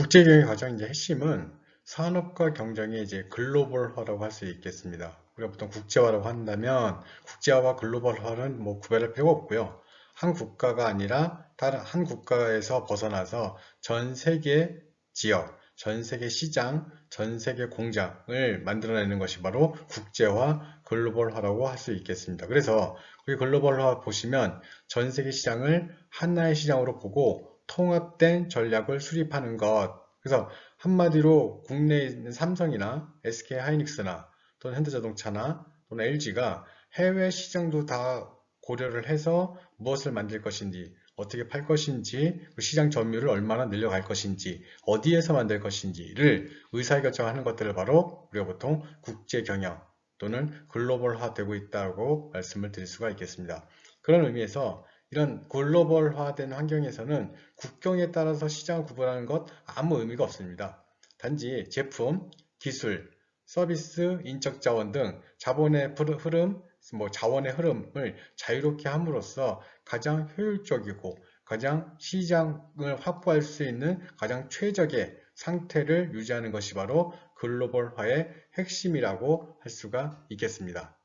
국제경영의 가장 이제 핵심은 산업과 경쟁의 이제 글로벌화라고 할 수 있겠습니다. 우리가 보통 국제화라고 한다면 국제화와 글로벌화는 뭐 구별할 필요가 없고요. 한 국가가 아니라 다른 한 국가에서 벗어나서 전 세계 지역, 전 세계 시장, 전 세계 공장을 만들어내는 것이 바로 국제화, 글로벌화라고 할 수 있겠습니다. 그래서 우리 글로벌화 보시면 전 세계 시장을 하나의 시장으로 보고 통합된 전략을 수립하는 것. 그래서 한마디로 국내에 있는 삼성이나 SK 하이닉스나 또는 현대자동차나 또는 LG가 해외 시장도 다 고려를 해서 무엇을 만들 것인지, 어떻게 팔 것인지, 그 시장 점유율을 얼마나 늘려갈 것인지, 어디에서 만들 것인지를 의사결정하는 것들을 바로 우리가 보통 국제 경영 또는 글로벌화 되고 있다고 말씀을 드릴 수가 있겠습니다. 그런 의미에서 이런 글로벌화된 환경에서는 국경에 따라서 시장을 구분하는 것 아무 의미가 없습니다. 단지 제품, 기술, 서비스, 인적 자원 등 자본의 흐름, 자원의 흐름을 자유롭게 함으로써 가장 효율적이고 가장 시장을 확보할 수 있는 가장 최적의 상태를 유지하는 것이 바로 글로벌화의 핵심이라고 할 수가 있겠습니다.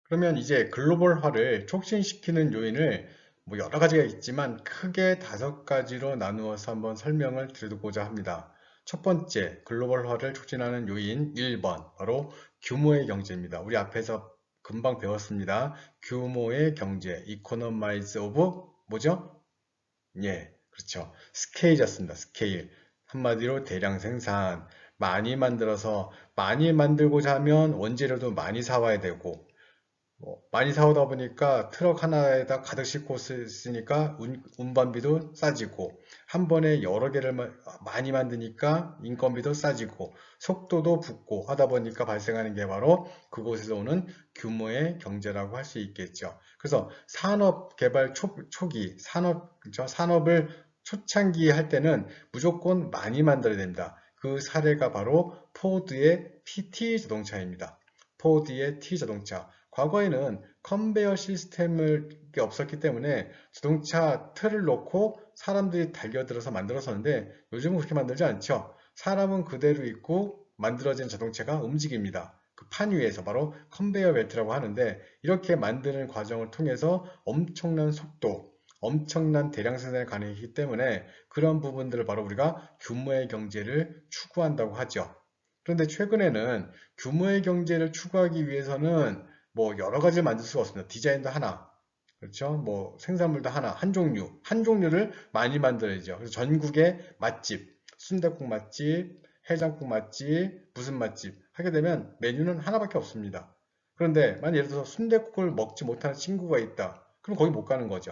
그러면 이제 글로벌화를 촉진시키는 요인을 뭐 여러 가지가 있지만 크게 5가지로 나누어서 한번 설명을 드리고자 합니다. 첫 번째, 글로벌화를 촉진하는 요인 1번, 바로 규모의 경제입니다. 우리 앞에서 금방 배웠습니다. 규모의 경제, economize of 뭐죠? 예, 그렇죠. 스케일이었습니다. 스케일. 한마디로 대량 생산. 많이 만들어서 많이 만들고자 하면 원재료도 많이 사와야 되고 많이 사오다 보니까 트럭 하나에다 가득 싣고 쓰니까 운반비도 싸지고 한 번에 여러 개를 많이 만드니까 인건비도 싸지고 속도도 붙고 하다 보니까 발생하는 게 바로 그곳에서 오는 규모의 경제라고 할 수 있겠죠. 그래서 산업 개발 초기 그죠? 산업을 초창기 할 때는 무조건 많이 만들어야 됩니다. 그 사례가 바로 포드의 PT 자동차입니다. 포드의 T 자동차. 과거에는 컨베이어 시스템을 없었기 때문에 자동차 틀을 놓고 사람들이 달려들어서 만들었었는데 요즘은 그렇게 만들지 않죠. 사람은 그대로 있고 만들어진 자동차가 움직입니다. 그 판 위에서 바로 컨베이어 벨트라고 하는데 이렇게 만드는 과정을 통해서 엄청난 속도, 엄청난 대량 생산이 가능하기 때문에 그런 부분들을 바로 우리가 규모의 경제를 추구한다고 하죠. 그런데 최근에는 규모의 경제를 추구하기 위해서는 뭐 여러 가지를 만들 수가 없습니다. 디자인도 하나, 그렇죠? 뭐 생산물도 하나, 한 종류를 많이 만들어야죠. 그래서 전국의 맛집, 순댓국 맛집, 해장국 맛집, 무슨 맛집 하게 되면 메뉴는 하나밖에 없습니다. 그런데 만약 예를 들어서 순댓국을 먹지 못하는 친구가 있다. 그럼 거기 못 가는 거죠.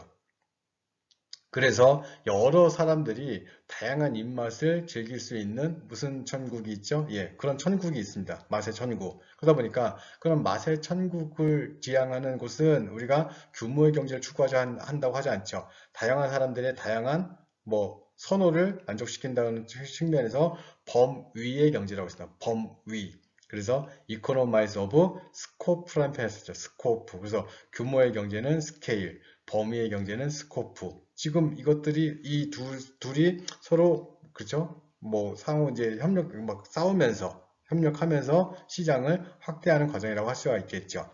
그래서 여러 사람들이 다양한 입맛을 즐길 수 있는 무슨 천국이 있죠? 예, 그런 천국이 있습니다. 맛의 천국. 그러다 보니까 그런 맛의 천국을 지향하는 곳은 우리가 규모의 경제를 추구하자 한다고 하지 않죠. 다양한 사람들의 다양한 뭐 선호를 만족시킨다는 측면에서 범위의 경제라고 있습니다. 범위. 그래서 economize of scope라는 표현을 쓰죠. 스코프. 그래서 규모의 경제는 스케일, 범위의 경제는 스코프. 지금 이것들이 둘이 서로 그죠? 뭐 상호 이제 협력 막 싸우면서 협력하면서 시장을 확대하는 과정이라고 할 수가 있겠죠.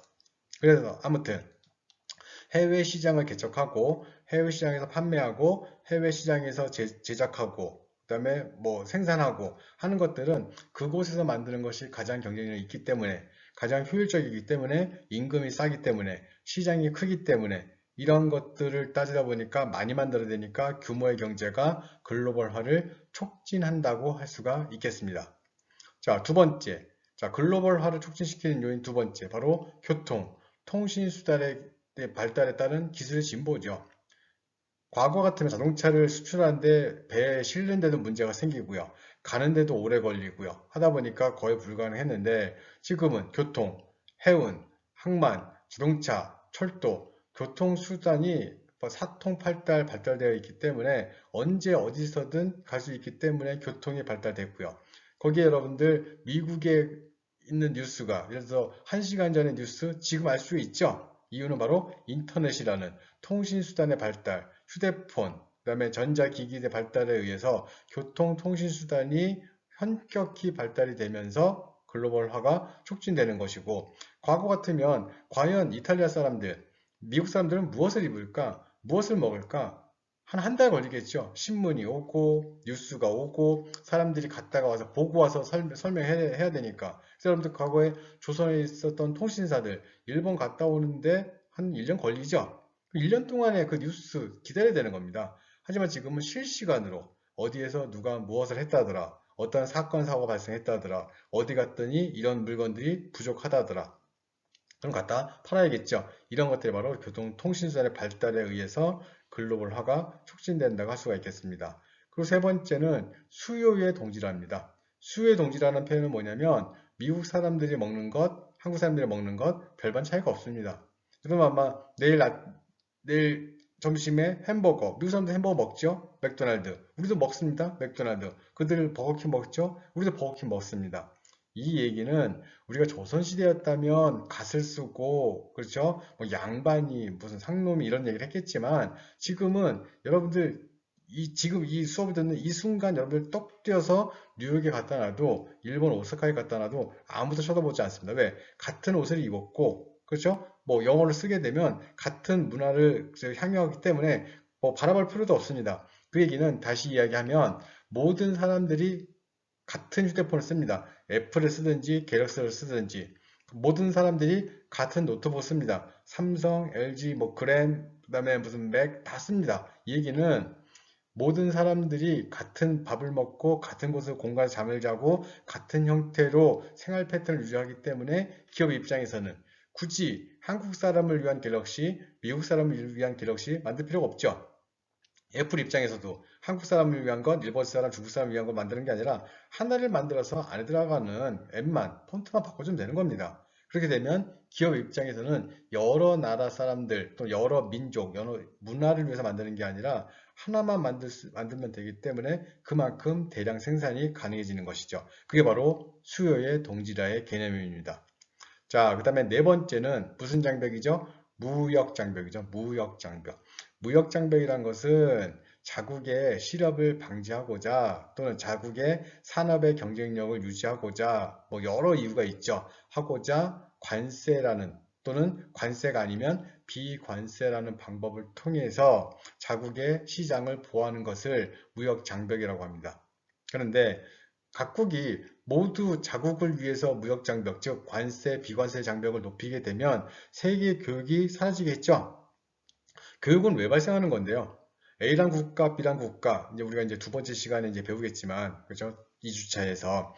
그래서 아무튼 해외 시장을 개척하고 해외 시장에서 판매하고 해외 시장에서 제작하고 그다음에 뭐 생산하고 하는 것들은 그곳에서 만드는 것이 가장 경쟁력이 있기 때문에 가장 효율적이기 때문에 임금이 싸기 때문에 시장이 크기 때문에 이런 것들을 따지다 보니까 많이 만들어야 되니까 규모의 경제가 글로벌화를 촉진한다고 할 수가 있겠습니다. 자, 두 번째. 자, 글로벌화를 촉진시키는 요인 두 번째. 바로 교통, 통신 수단의 발달에 따른 기술의 진보죠. 과거 같으면 자동차를 수출하는데 배에 실는데도 문제가 생기고요. 가는데도 오래 걸리고요. 하다 보니까 거의 불가능했는데 지금은 교통, 해운, 항만, 자동차, 철도, 교통수단이 사통팔달 발달되어 있기 때문에 언제 어디서든 갈 수 있기 때문에 교통이 발달됐고요. 거기에 여러분들 미국에 있는 뉴스가 예를 들어서 1시간 전의 뉴스 지금 알 수 있죠? 이유는 바로 인터넷이라는 통신수단의 발달, 휴대폰, 그다음에 전자기기의 발달에 의해서 교통통신수단이 현격히 발달이 되면서 글로벌화가 촉진되는 것이고, 과거 같으면 과연 이탈리아 사람들, 미국 사람들은 무엇을 입을까? 무엇을 먹을까? 한 달 걸리겠죠. 신문이 오고, 뉴스가 오고, 사람들이 갔다가 와서 보고 와서 설명해야 되니까. 그래서 여러분들 과거에 조선에 있었던 통신사들, 일본 갔다 오는데 한 1년 걸리죠. 1년 동안에 그 뉴스 기다려야 되는 겁니다. 하지만 지금은 실시간으로 어디에서 누가 무엇을 했다더라, 어떤 사건, 사고가 발생했다더라, 어디 갔더니 이런 물건들이 부족하다더라. 그럼 갖다 팔아야겠죠. 이런 것들이 바로 교통통신선의 발달에 의해서 글로벌화가 촉진된다고 할 수가 있겠습니다. 그리고 세 번째는 수요의 동질화입니다. 수요의 동질화라는 표현은 뭐냐면 미국 사람들이 먹는 것, 한국 사람들이 먹는 것 별반 차이가 없습니다. 여러분 아마 내일 점심에 햄버거, 미국 사람들 햄버거 먹죠? 맥도날드. 우리도 먹습니다. 맥도날드. 그들 버거킹 먹죠? 우리도 버거킹 먹습니다. 이 얘기는 우리가 조선시대였다면 갓을 쓰고, 그렇죠? 뭐 양반이, 무슨 상놈이 이런 얘기를 했겠지만, 지금은 여러분들, 지금 이 수업을 듣는 이 순간 여러분들 떡 뛰어서 뉴욕에 갖다 놔도, 일본 오사카에 갖다 놔도 아무도 쳐다보지 않습니다. 왜? 같은 옷을 입었고, 그렇죠? 뭐 영어를 쓰게 되면 같은 문화를 향유하기 때문에 뭐 바라볼 필요도 없습니다. 그 얘기는 다시 이야기하면 모든 사람들이 같은 휴대폰을 씁니다. 애플을 쓰든지 갤럭시를 쓰든지 모든 사람들이 같은 노트북을 씁니다. 삼성, LG, 뭐 그램, 그다음에 무슨 맥 다 씁니다. 이 얘기는 모든 사람들이 같은 밥을 먹고 같은 곳에서 공간에서 잠을 자고 같은 형태로 생활 패턴을 유지하기 때문에 기업 입장에서는 굳이 한국 사람을 위한 갤럭시, 미국 사람을 위한 갤럭시 만들 필요가 없죠. 애플 입장에서도 한국 사람을 위한 것, 일본 사람, 중국 사람을 위한 것 만드는 게 아니라 하나를 만들어서 안에 들어가는 앱만, 폰트만 바꿔주면 되는 겁니다. 그렇게 되면 기업 입장에서는 여러 나라 사람들, 또 여러 민족, 여러 문화를 위해서 만드는 게 아니라 하나만 만들면 되기 때문에 그만큼 대량 생산이 가능해지는 것이죠. 그게 바로 수요의 동질화의 개념입니다. 자, 그 다음에 네 번째는 무슨 장벽이죠? 무역 장벽이죠. 무역 장벽. 무역 장벽이란 것은 자국의 실업을 방지하고자 또는 자국의 산업의 경쟁력을 유지하고자 뭐 여러 이유가 있죠. 하고자 관세라는 또는 관세가 아니면 비관세라는 방법을 통해서 자국의 시장을 보호하는 것을 무역 장벽이라고 합니다. 그런데 각국이 모두 자국을 위해서 무역 장벽, 즉 관세, 비관세 장벽을 높이게 되면 세계 교육이 사라지겠죠. 교육은 왜 발생하는 건데요? A란 국가, B란 국가, 이제 우리가 이제 두 번째 시간에 이제 배우겠지만, 그죠? 2주차에서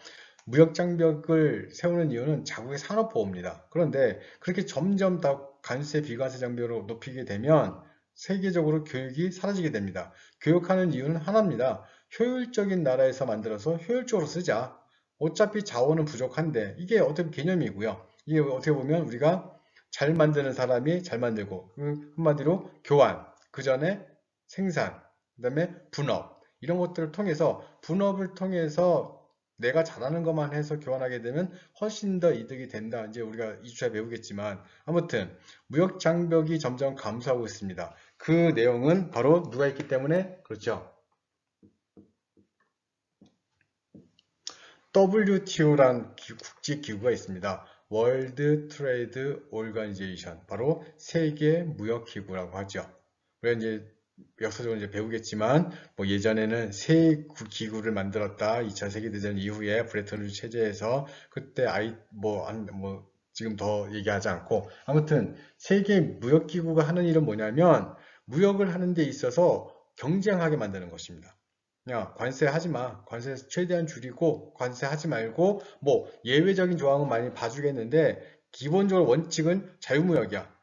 무역 장벽을 세우는 이유는 자국의 산업 보호입니다. 그런데 그렇게 점점 다 관세, 비관세 장벽으로 높이게 되면 세계적으로 교육이 사라지게 됩니다. 교육하는 이유는 하나입니다. 효율적인 나라에서 만들어서 효율적으로 쓰자. 어차피 자원은 부족한데 이게 어떻게 개념이고요. 이게 어떻게 보면 우리가 잘 만드는 사람이 잘 만들고 한마디로 교환, 그 전에 생산, 그 다음에 분업 이런 것들을 통해서 분업을 통해서 내가 잘하는 것만 해서 교환하게 되면 훨씬 더 이득이 된다. 이제 우리가 2주에 배우겠지만 아무튼 무역 장벽이 점점 감소하고 있습니다. 그 내용은 바로 누가 있기 때문에 그렇죠. WTO란 국제기구가 있습니다. 월드 트레이드 오르가니제이션, 바로 세계 무역기구라고 하죠. 우리가 이제 역사적으로 이제 배우겠지만, 뭐 예전에는 세 기구를 만들었다. 2차 세계대전 이후에 브레튼 우드 체제에서 그때 지금 더 얘기하지 않고 아무튼 세계 무역기구가 하는 일은 뭐냐면 무역을 하는 데 있어서 경쟁하게 만드는 것입니다. 야, 관세하지 마. 관세 최대한 줄이고, 관세하지 말고, 뭐, 예외적인 조항은 많이 봐주겠는데, 기본적으로 원칙은 자유무역이야.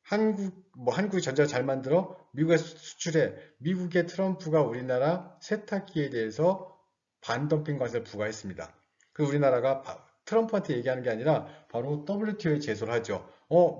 한국이 전자 잘 만들어, 미국에 수출해. 미국의 트럼프가 우리나라 세탁기에 대해서 반덤핑 관세를 부과했습니다. 그 우리나라가 트럼프한테 얘기하는 게 아니라 바로 WTO에 제소를 하죠.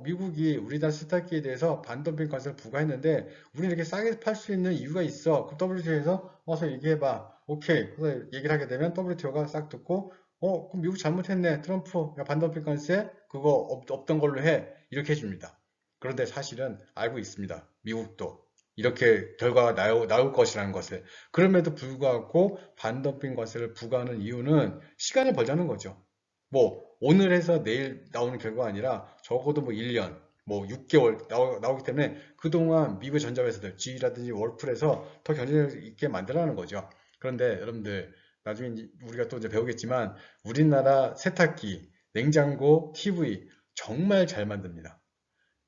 미국이 우리나라 세탁기에 대해서 반덤핑 관세를 부과했는데 우리는 이렇게 싸게 팔 수 있는 이유가 있어. 그 WTO에서 와서 얘기해봐. 오케이. 그래서 얘기를 하게 되면 WTO가 싹 듣고 그럼 미국 잘못했네. 트럼프 반덤핑 관세 그거 없던 걸로 해. 이렇게 해줍니다. 그런데 사실은 알고 있습니다. 미국도. 이렇게 결과가 나올 것이라는 것을. 그럼에도 불구하고 반덤핑 관세를 부과하는 이유는 시간을 벌자는 거죠. 뭐 오늘 해서 내일 나오는 결과가 아니라 적어도 뭐 1년, 뭐 6개월 나오기 때문에 그동안 미국 전자회사들, GE라든지 월풀에서 더 경쟁력 있게 만들어가는 거죠. 그런데 여러분들 나중에 우리가 또 이제 배우겠지만 우리나라 세탁기, 냉장고, TV 정말 잘 만듭니다.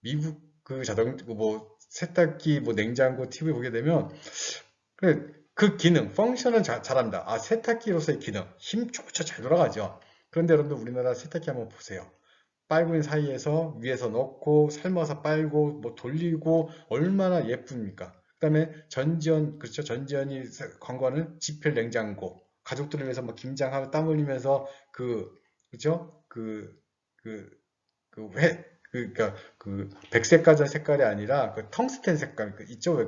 미국 그 뭐 세탁기, 뭐 냉장고, TV 보게 되면 그 기능, 펑션은 잘한다. 아, 세탁기로서의 기능, 힘조차 잘 돌아가죠. 그런데 여러분들 우리나라 세탁기 한번 보세요. 빨고 있는 사이에서 위에서 넣고 삶아서 빨고 뭐 돌리고 얼마나 예쁩니까? 그다음에 전지현, 그렇죠? 전지현이 광고하는 지필 냉장고, 가족들을 위해서 막 김장하고 땀 흘리면서 그죠? 그러니까 그 백색 가전 색깔이 아니라 그 텅스텐 색깔 있죠? 왜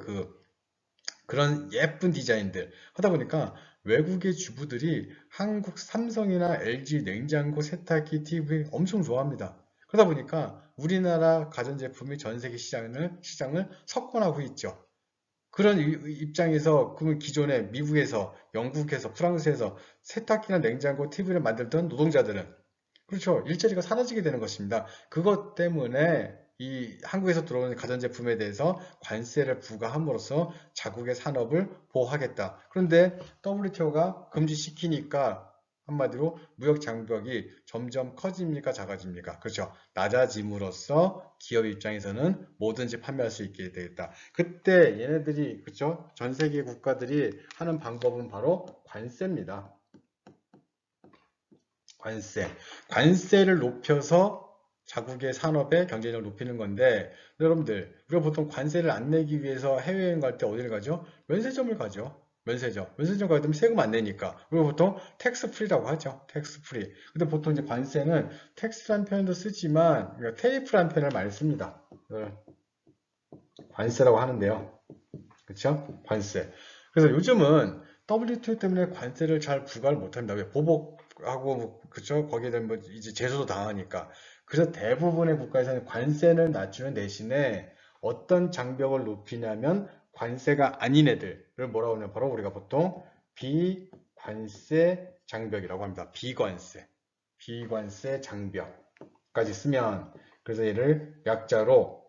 그런 예쁜 디자인들 하다 보니까 외국의 주부들이 한국 삼성이나 LG 냉장고, 세탁기, TV 엄청 좋아합니다. 그러다 보니까 우리나라 가전제품이 전 세계 시장을 석권하고 있죠. 그런 입장에서 그러면 기존에 미국에서, 영국에서, 프랑스에서 세탁기나 냉장고, TV를 만들던 노동자들은 그렇죠. 일자리가 사라지게 되는 것입니다. 그것 때문에 이 한국에서 들어오는 가전제품에 대해서 관세를 부과함으로써 자국의 산업을 보호하겠다. 그런데 WTO가 금지시키니까 한마디로 무역 장벽이 점점 커집니까, 작아집니까? 그렇죠. 낮아짐으로써 기업 입장에서는 뭐든지 판매할 수 있게 되겠다. 그때 얘네들이 그렇죠. 전 세계 국가들이 하는 방법은 바로 관세입니다. 관세. 관세를 높여서 자국의 산업의 경쟁력을 높이는 건데, 여러분들, 우리가 보통 관세를 안 내기 위해서 해외여행 갈 때 어디를 가죠? 면세점을 가죠. 면세점. 면세점 가게 되면 세금 안 내니까. 우리가 보통 텍스 프리라고 하죠. 텍스 프리. 근데 보통 이제 관세는 텍스라는 표현도 쓰지만, 테이프라는 표현을 많이 씁니다. 이걸 관세라고 하는데요. 그렇죠? 관세. 그래서 요즘은 WTO 때문에 관세를 잘 부과를 못합니다. 왜? 보복하고 그렇죠? 거기에 대한 뭐 이제 제소도 당하니까. 그래서 대부분의 국가에서는 관세를 낮추는 대신에 어떤 장벽을 높이냐면 관세가 아닌 애들을 뭐라고 하냐면 바로 우리가 보통 비관세 장벽이라고 합니다. 비관세. 비관세 장벽까지 쓰면 그래서 얘를 약자로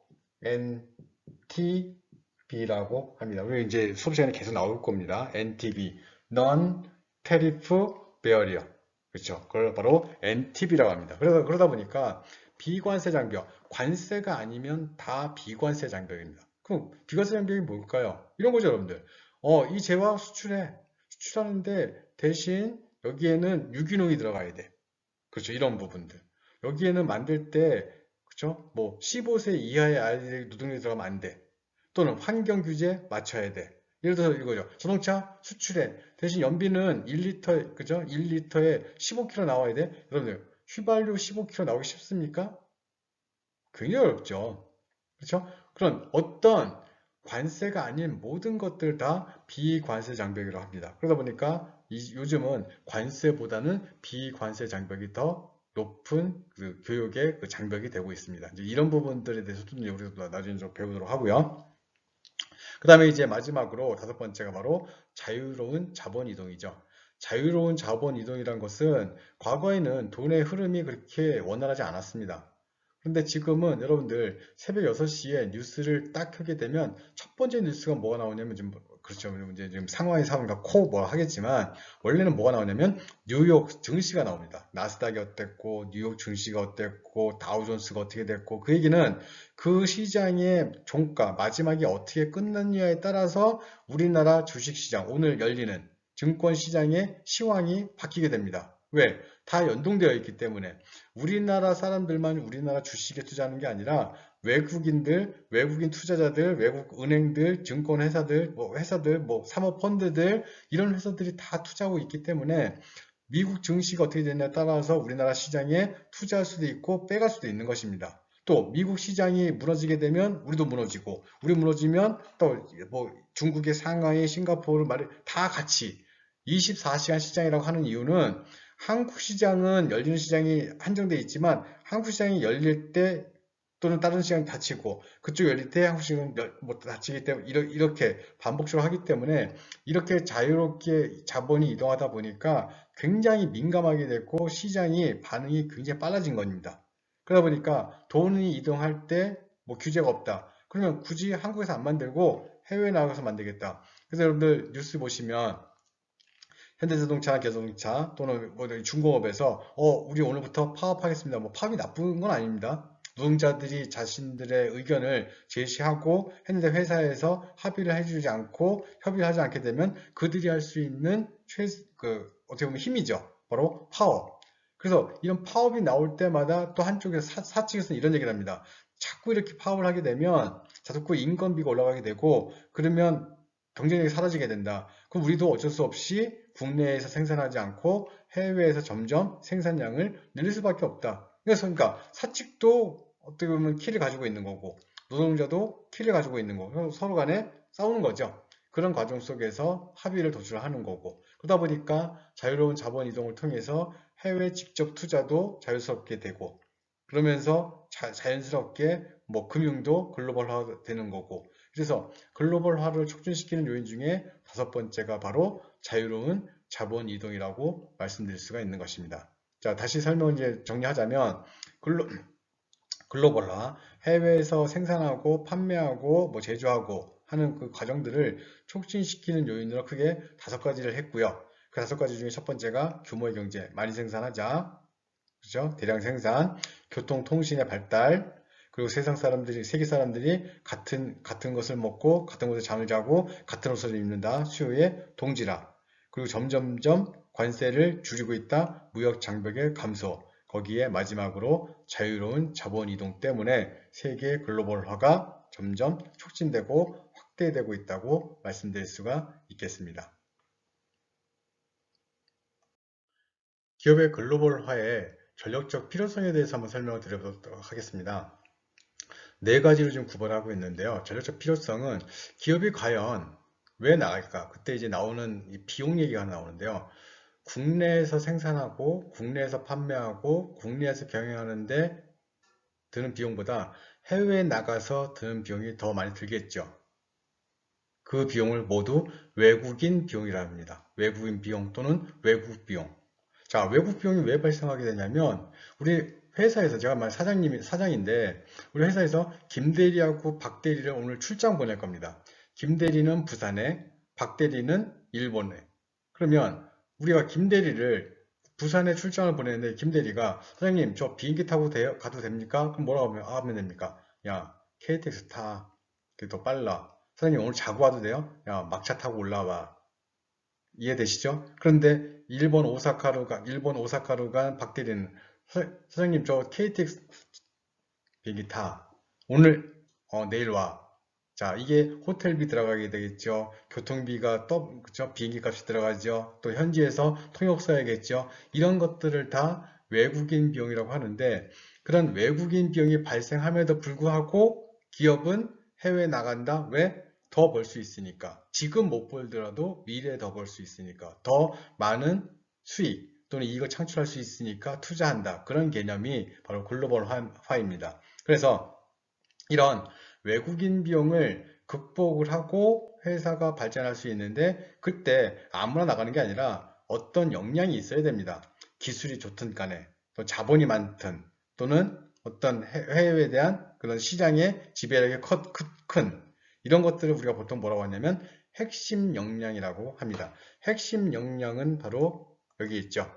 NTB라고 합니다. 우리 이제 수업 시간에 계속 나올 겁니다. NTB, Non-Tariff Barrier. 그렇죠. 그걸 바로 NTB라고 합니다. 그래서 그러다 보니까 비관세 장벽, 관세가 아니면 다 비관세 장벽입니다. 그럼 비관세 장벽이 뭘까요? 이런 거죠, 여러분들. 이 재화 수출해. 수출하는데 대신 여기에는 유기농이 들어가야 돼. 그렇죠. 이런 부분들. 여기에는 만들 때, 그렇죠? 뭐 15세 이하의 아이들이 노동력이 들어가면 안 돼. 또는 환경 규제 맞춰야 돼. 예를 들어서 이거죠. 자동차 수출해. 대신 연비는 1리터, 그죠? 1리터에 15km 나와야 돼. 여러분들, 휘발유 15km 나오기 쉽습니까? 굉장히 어렵죠. 그렇죠? 그런 어떤 관세가 아닌 모든 것들 다 비관세 장벽이라고 합니다. 그러다 보니까 요즘은 관세보다는 비관세 장벽이 더 높은 그 교육의 그 장벽이 되고 있습니다. 이제 이런 부분들에 대해서도 우리가 나중에 좀 배우도록 하고요. 그 다음에 이제 마지막으로 다섯 번째가 바로 자유로운 자본 이동이죠. 자유로운 자본 이동이란 것은 과거에는 돈의 흐름이 그렇게 원활하지 않았습니다. 그런데 지금은 여러분들 새벽 6시에 뉴스를 딱 켜게 되면 첫 번째 뉴스가 뭐가 나오냐면 지금 그렇죠. 이제 지금 상황이 상황이니까 뭐 하겠지만 원래는 뭐가 나오냐면 뉴욕 증시가 나옵니다. 나스닥이 어땠고 뉴욕 증시가 어땠고 다우존스가 어떻게 됐고 그 얘기는 그 시장의 종가 마지막에 어떻게 끝났냐에 따라서 우리나라 주식시장 오늘 열리는 증권 시장의 시황이 바뀌게 됩니다. 왜? 다 연동되어 있기 때문에 우리나라 사람들만 우리나라 주식에 투자하는 게 아니라 외국인들, 외국인 투자자들, 외국 은행들, 증권회사들, 뭐 사모펀드들 이런 회사들이 다 투자하고 있기 때문에 미국 증시가 어떻게 되냐에 따라서 우리나라 시장에 투자할 수도 있고 빼갈 수도 있는 것입니다. 또 미국 시장이 무너지게 되면 우리도 무너지고 우리 무너지면 또 뭐 중국의 상하이, 싱가포르 말이 다 같이 24시간 시장이라고 하는 이유는 한국 시장은 열리는 시장이 한정되어 있지만 한국 시장이 열릴 때 또는 다른 시간이 닫히고 그쪽 열릴 때 한국 시간은 뭐 닫히기 때문에 이렇게 반복적으로 하기 때문에 이렇게 자유롭게 자본이 이동하다 보니까 굉장히 민감하게 됐고 시장이 반응이 굉장히 빨라진 겁니다. 그러다 보니까 돈이 이동할 때 뭐 규제가 없다. 그러면 굳이 한국에서 안 만들고 해외에 나가서 만들겠다. 그래서 여러분들 뉴스 보시면 현대자동차, 기아자동차 또는 뭐 중공업에서 우리 오늘부터 파업하겠습니다. 뭐 파업이 나쁜 건 아닙니다. 노동자들이 자신들의 의견을 제시하고 했는데 회사에서 합의를 해주지 않고 협의를 하지 않게 되면 그들이 할 수 있는 어떻게 보면 힘이죠. 바로 파업. 그래서 이런 파업이 나올 때마다 또 한쪽에서 사측에서는 이런 얘기를 합니다. 자꾸 이렇게 파업을 하게 되면 자꾸 인건비가 올라가게 되고 그러면 경쟁력이 사라지게 된다. 그럼 우리도 어쩔 수 없이 국내에서 생산하지 않고 해외에서 점점 생산량을 늘릴 수밖에 없다. 그러니까 사측도 어떻게 보면 키를 가지고 있는 거고 노동자도 키를 가지고 있는 거고 서로 간에 싸우는 거죠. 그런 과정 속에서 합의를 도출하는 거고 그러다 보니까 자유로운 자본 이동을 통해서 해외 직접 투자도 자유스럽게 되고 그러면서 자연스럽게 뭐 금융도 글로벌화 되는 거고 그래서 글로벌화를 촉진시키는 요인 중에 다섯 번째가 바로 자유로운 자본 이동이라고 말씀드릴 수가 있는 것입니다. 자, 다시 설명을 이제 정리하자면 글로벌화, 해외에서 생산하고 판매하고 뭐 제조하고 하는 그 과정들을 촉진시키는 요인으로 크게 다섯 가지를 했고요. 그 다섯 가지 중에 첫 번째가 규모의 경제, 많이 생산하자. 그죠? 대량 생산, 교통, 통신의 발달, 그리고 세계 사람들이 같은 것을 먹고, 같은 곳에 잠을 자고, 같은 옷을 입는다. 수요의 동질화. 그리고 점점점 관세를 줄이고 있다. 무역 장벽의 감소. 거기에 마지막으로 자유로운 자본 이동 때문에 세계 글로벌화가 점점 촉진되고 확대되고 있다고 말씀드릴 수가 있겠습니다. 기업의 글로벌화의 전력적 필요성에 대해서 한번 설명을 드려보도록 하겠습니다. 네 가지로 지금 구분하고 있는데요. 전력적 필요성은 기업이 과연 왜 나갈까? 그때 이제 나오는 이 비용 얘기가 하나 나오는데요. 국내에서 생산하고 국내에서 판매하고 국내에서 경영하는데 드는 비용보다 해외에 나가서 드는 비용이 더 많이 들겠죠. 그 비용을 모두 외국인 비용이라 합니다. 외국인 비용 또는 외국 비용. 자, 외국 비용이 왜 발생하게 되냐면 우리 회사에서 제가 사장인데 우리 회사에서 김 대리하고 박 대리를 오늘 출장 보낼 겁니다. 김 대리는 부산에, 박 대리는 일본에. 그러면 우리가 김 대리를 부산에 출장을 보내는데 김 대리가 사장님 저 비행기 타고 가도 됩니까? 그럼 뭐라고 하면 됩니까? 야 KTX 타. 그게 더 빨라. 사장님 오늘 자고 와도 돼요? 야 막차 타고 올라와. 이해되시죠? 그런데 일본 오사카로 간 박대리는 사장님 저 KTX 비행기 타. 오늘 내일 와. 자, 이게 호텔비 들어가게 되겠죠. 교통비가 또 그죠? 비행기 값이 들어가죠. 또 현지에서 통역 써야겠죠. 이런 것들을 다 외국인 비용이라고 하는데 그런 외국인 비용이 발생함에도 불구하고 기업은 해외에 나간다. 왜? 더 벌 수 있으니까. 지금 못 벌더라도 미래에 더 벌 수 있으니까. 더 많은 수익 또는 이익을 창출할 수 있으니까 투자한다. 그런 개념이 바로 글로벌화입니다. 그래서 이런 외국인 비용을 극복을 하고 회사가 발전할 수 있는데 그때 아무나 나가는 게 아니라 어떤 역량이 있어야 됩니다. 기술이 좋든 간에 또 자본이 많든 또는 어떤 해외에 대한 그런 시장의 지배력이 큰 이런 것들을 우리가 보통 뭐라고 하냐면 핵심 역량이라고 합니다. 핵심 역량은 바로 여기 있죠.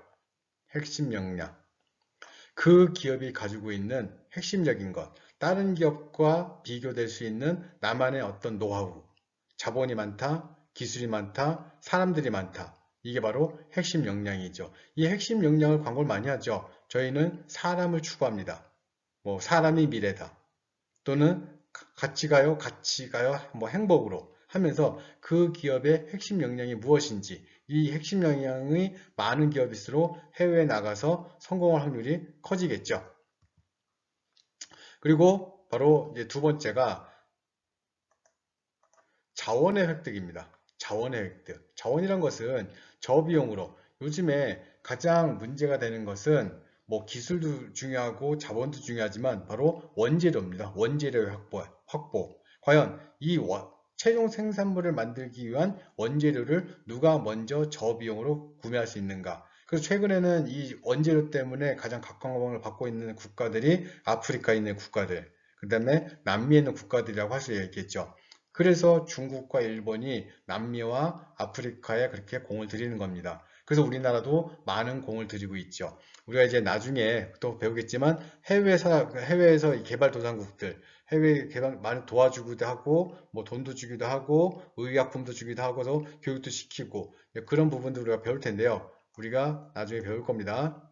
핵심 역량. 그 기업이 가지고 있는 핵심적인 것, 다른 기업과 비교될 수 있는 나만의 어떤 노하우, 자본이 많다, 기술이 많다, 사람들이 많다. 이게 바로 핵심 역량이죠. 이 핵심 역량을 광고를 많이 하죠. 저희는 사람을 추구합니다. 뭐 사람이 미래다. 또는 같이 가요, 뭐 행복으로 하면서 그 기업의 핵심 역량이 무엇인지 이 핵심 역량이 많은 기업일수록 해외에 나가서 성공할 확률이 커지겠죠. 그리고 바로 이제 두 번째가 자원의 획득입니다. 자원의 획득. 자원이란 것은 저비용으로 요즘에 가장 문제가 되는 것은 뭐 기술도 중요하고 자본도 중요하지만 바로 원재료입니다. 원재료의 확보. 과연 이 최종 생산물을 만들기 위한 원재료를 누가 먼저 저비용으로 구매할 수 있는가? 그래서 최근에는 이 원재료 때문에 가장 각광을 받고 있는 국가들이 아프리카에 있는 국가들, 그 다음에 남미에 있는 국가들이라고 할 수 있겠죠. 그래서 중국과 일본이 남미와 아프리카에 그렇게 공을 들이는 겁니다. 그래서 우리나라도 많은 공을 들이고 있죠. 우리가 이제 나중에 또 배우겠지만 해외에서 개발도상국들, 해외 개발 많이 도와주기도 하고, 뭐 돈도 주기도 하고, 의약품도 주기도 하고서 교육도 시키고, 그런 부분도 우리가 배울 텐데요. 우리가 나중에 배울 겁니다.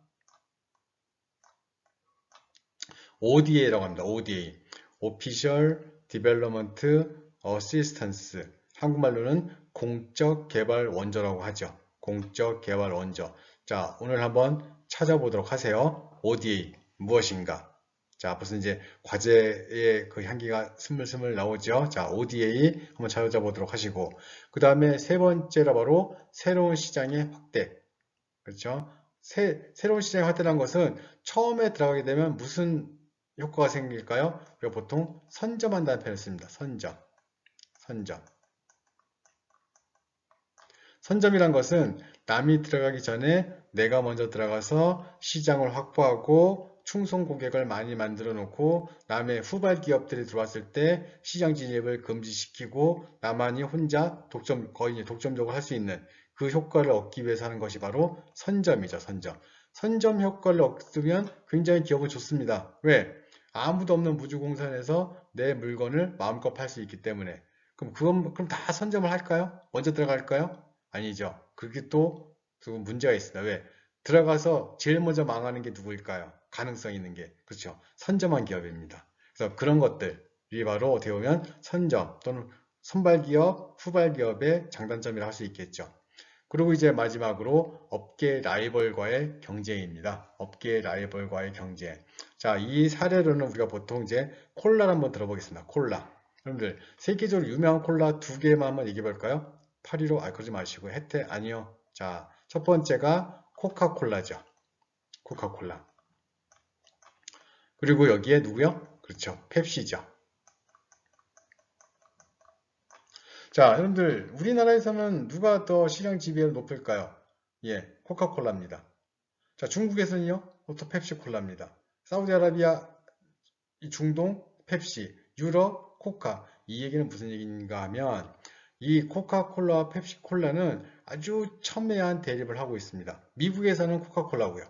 ODA라고 합니다. ODA. Official Development Assistance. 한국말로는 공적 개발 원조라고 하죠. 공적 개발 원조. 자, 오늘 한번 찾아보도록 하세요. ODA 무엇인가? 자, 벌써 이제 과제의 그 향기가 스물스물 나오죠. 자, ODA 한번 찾아보도록 하시고, 그 다음에 세 번째로 바로 새로운 시장의 확대. 그렇죠? 새로운 시장의 확대라는 것은 처음에 들어가게 되면 무슨 효과가 생길까요? 우리가 보통 선점한다는 표현을 씁니다. 선점. 선점. 선점이란 것은 남이 들어가기 전에 내가 먼저 들어가서 시장을 확보하고 충성 고객을 많이 만들어 놓고 남의 후발 기업들이 들어왔을 때 시장 진입을 금지시키고 나만이 혼자 거의 독점적으로 할 수 있는 그 효과를 얻기 위해서 하는 것이 바로 선점이죠, 선점. 선점 효과를 얻으면 굉장히 기업은 좋습니다. 왜? 아무도 없는 무주공산에서 내 물건을 마음껏 팔 수 있기 때문에. 그럼 다 선점을 할까요? 먼저 들어갈까요? 아니죠. 그게 또 문제가 있습니다. 왜? 들어가서 제일 먼저 망하는 게 누구일까요? 가능성 있는 게. 그렇죠. 선점한 기업입니다. 그래서 그런 것들이 바로 어떻게 보면 선점 또는 선발기업, 후발기업의 장단점이라 할 수 있겠죠. 그리고 이제 마지막으로 업계 라이벌과의 경쟁입니다. 업계 라이벌과의 경쟁. 자, 이 사례로는 우리가 보통 이제 콜라를 한번 들어보겠습니다. 콜라. 여러분들, 세계적으로 유명한 콜라 두 개만 한번 얘기해 볼까요? 815, 그러지 마시고, 혜태, 아니요. 자, 첫 번째가 코카콜라죠. 코카콜라. 그리고 여기에 누구요? 그렇죠. 펩시죠. 자, 여러분들, 우리나라에서는 누가 더 시장 지배율 높을까요? 예, 코카콜라입니다. 자, 중국에서는요, 또 펩시콜라입니다. 사우디아라비아, 이 중동, 펩시, 유럽, 코카. 이 얘기는 무슨 얘기인가 하면, 이 코카콜라와 펩시콜라는 아주 첨예한 대립을 하고 있습니다. 미국에서는 코카콜라고요.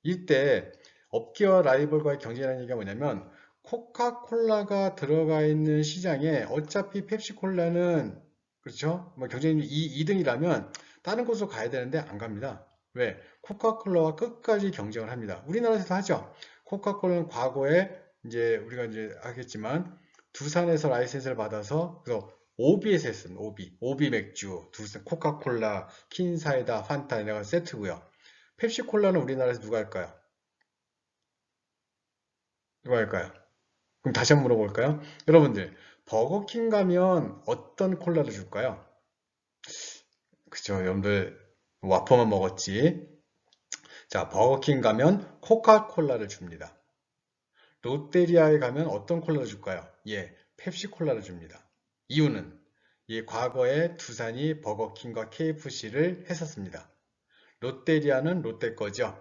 이때 업계와 라이벌과의 경쟁이라는 얘기가 뭐냐면 코카콜라가 들어가 있는 시장에 어차피 펩시콜라는 그렇죠? 뭐 경쟁률 2등이라면 다른 곳으로 가야 되는데 안 갑니다. 왜? 코카콜라와 끝까지 경쟁을 합니다. 우리나라에서도 하죠. 코카콜라는 과거에 이제 우리가 이제 하겠지만 두산에서 라이센스를 받아서 그래서 오비에서 했습니다. 오비 맥주, 두산, 코카콜라, 킨사이다, 판타 이런 세트고요. 펩시콜라는 우리나라에서 누가 할까요? 누가 할까요? 그럼 다시 한번 물어볼까요? 여러분들, 버거킹 가면 어떤 콜라를 줄까요? 그죠, 여러분들 와퍼만 먹었지. 자, 버거킹 가면 코카콜라를 줍니다. 롯데리아에 가면 어떤 콜라를 줄까요? 예, 펩시콜라를 줍니다. 이유는 과거에 두산이 버거킹과 KFC를 했었습니다. 롯데리아는 롯데 거죠.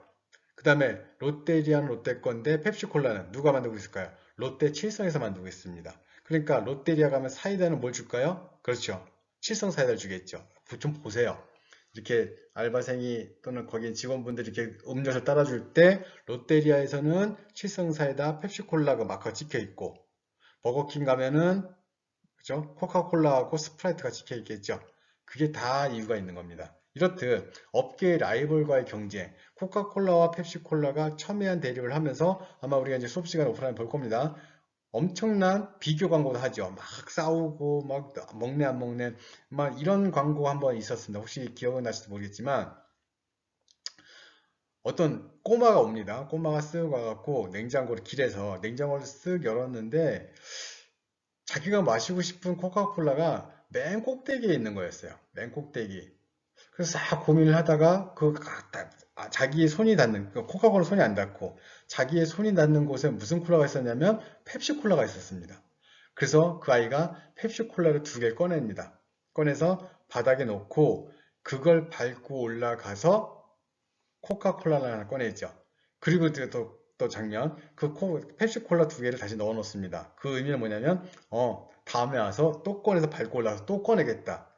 그 다음에 롯데리아는 롯데 건데 펩시콜라는 누가 만들고 있을까요? 롯데 칠성에서 만들고 있습니다. 그러니까 롯데리아 가면 사이다는 뭘 줄까요? 그렇죠. 칠성 사이다를 주겠죠. 좀 보세요. 이렇게 알바생이 또는 거기 직원분들이 이렇게 음료를 따라줄 때 롯데리아에서는 칠성 사이다, 펩시콜라가 마크가 찍혀 있고 버거킹 가면은 그죠? 코카콜라하고 스프라이트가 찍혀 있겠죠. 그게 다 이유가 있는 겁니다. 이렇듯 업계의 라이벌과의 경쟁, 코카콜라와 펩시콜라가 첨예한 대립을 하면서 아마 우리가 이제 수업 시간에 오프라인 볼 겁니다. 엄청난 비교 광고도 하죠. 막 싸우고 막 먹네 안 먹네 막 이런 광고 한번 있었습니다. 혹시 기억은 나실지 모르겠지만 어떤 꼬마가 옵니다. 꼬마가 쓱 와갖고 냉장고를 길에서 냉장고를 쓱 열었는데 자기가 마시고 싶은 코카콜라가 맨 꼭대기에 있는 거였어요. 맨 꼭대기. 그래서 싹 고민을 하다가 그거 자기의 손이 닿는, 코카콜라 손이 안 닿고 자기의 손이 닿는 곳에 무슨 콜라가 있었냐면 펩시콜라가 있었습니다. 그래서 그 아이가 펩시콜라를 2개를 꺼냅니다. 꺼내서 바닥에 놓고 그걸 밟고 올라가서 코카콜라를 하나 꺼내죠. 그리고 또 장면, 펩시콜라 2개를 다시 넣어 놓습니다. 그 의미는 뭐냐면, 다음에 와서 또 꺼내서 밟고 올라가서 또 꺼내겠다.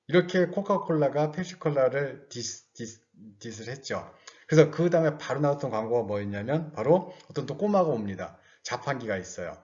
이렇게 코카콜라가 펩시콜라를 디스를 했죠. 그래서 그 다음에 바로 나왔던 광고가 뭐였냐면, 바로 어떤 또 꼬마가 옵니다. 자판기가 있어요.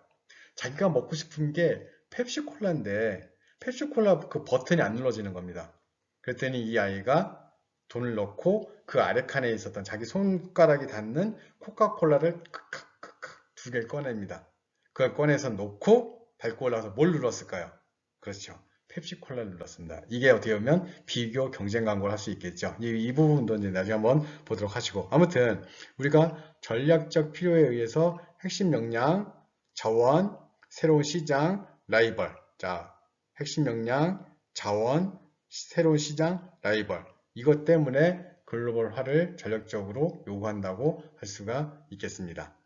자기가 먹고 싶은 게 펩시콜라인데, 펩시콜라 그 버튼이 안 눌러지는 겁니다. 그랬더니 이 아이가 돈을 넣고 그 아래 칸에 있었던 자기 손가락이 닿는 코카콜라를 크크크크 2개를 꺼냅니다. 그걸 꺼내서 놓고 밟고 올라가서 뭘 눌렀을까요? 그렇죠. 펩시콜라를 눌렀습니다. 이게 어떻게 보면 비교 경쟁 광고를 할 수 있겠죠. 이 부분도 이제 나중에 한번 보도록 하시고. 아무튼 우리가 전략적 필요에 의해서 핵심 역량, 자원, 새로운 시장, 라이벌. 자, 핵심 역량, 자원, 새로운 시장, 라이벌. 이것 때문에 글로벌화를 전략적으로 요구한다고 할 수가 있겠습니다.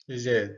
이제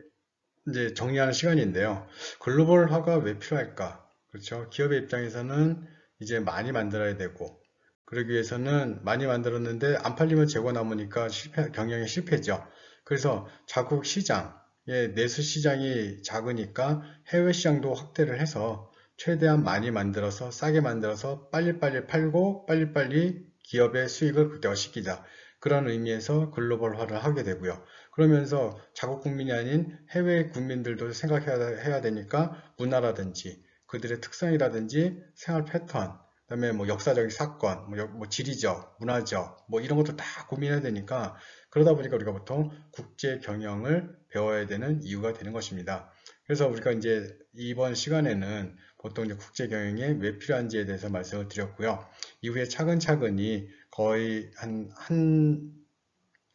정리하는 시간인데요. 글로벌화가 왜 필요할까? 그렇죠. 기업의 입장에서는 이제 많이 만들어야 되고, 그러기 위해서는 많이 만들었는데 안 팔리면 재고 남으니까 경영에 실패죠. 그래서 자국 시장, 내수 시장이 작으니까 해외 시장도 확대를 해서 최대한 많이 만들어서 싸게 만들어서 빨리빨리 팔고 빨리빨리 기업의 수익을 극대화시키자. 그런 의미에서 글로벌화를 하게 되고요. 그러면서 자국 국민이 아닌 해외 국민들도 생각해야 되니까 문화라든지 그들의 특성이라든지 생활 패턴, 그다음에 뭐 역사적인 사건, 뭐 지리적, 문화적, 뭐 이런 것도 다 고민해야 되니까 그러다 보니까 우리가 보통 국제 경영을 배워야 되는 이유가 되는 것입니다. 그래서 우리가 이제 이번 시간에는 보통 이제 국제 경영이 왜 필요한지에 대해서 말씀을 드렸고요. 이후에 차근차근히 거의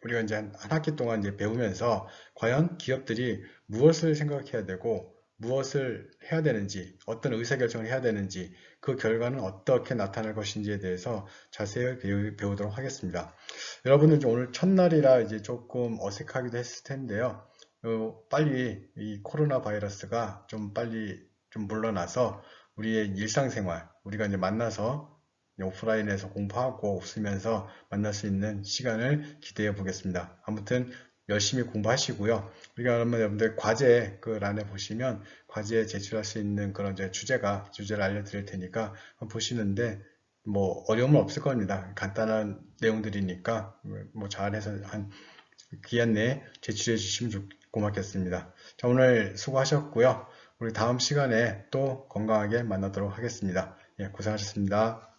우리가 이제 한 학기 동안 이제 배우면서 과연 기업들이 무엇을 생각해야 되고 무엇을 해야 되는지, 어떤 의사결정을 해야 되는지, 그 결과는 어떻게 나타날 것인지에 대해서 자세히 배우도록 하겠습니다. 여러분은 이제 오늘 첫날이라 이제 조금 어색하기도 했을 텐데요. 빨리 이 코로나 바이러스가 좀 빨리 좀 물러나서 우리의 일상생활, 우리가 이제 만나서 오프라인에서 공부하고 웃으면서 만날 수 있는 시간을 기대해 보겠습니다. 아무튼 열심히 공부하시고요. 우리가 그러면 여러분들 과제 그 란에 보시면 과제에 제출할 수 있는 그런 이제 주제를 알려드릴 테니까 보시는데 뭐 어려움은 없을 겁니다. 간단한 내용들이니까 뭐 잘해서 한 기한 내에 제출해 주시면 고맙겠습니다. 자, 오늘 수고하셨고요. 우리 다음 시간에 또 건강하게 만나도록 하겠습니다. 예, 고생하셨습니다.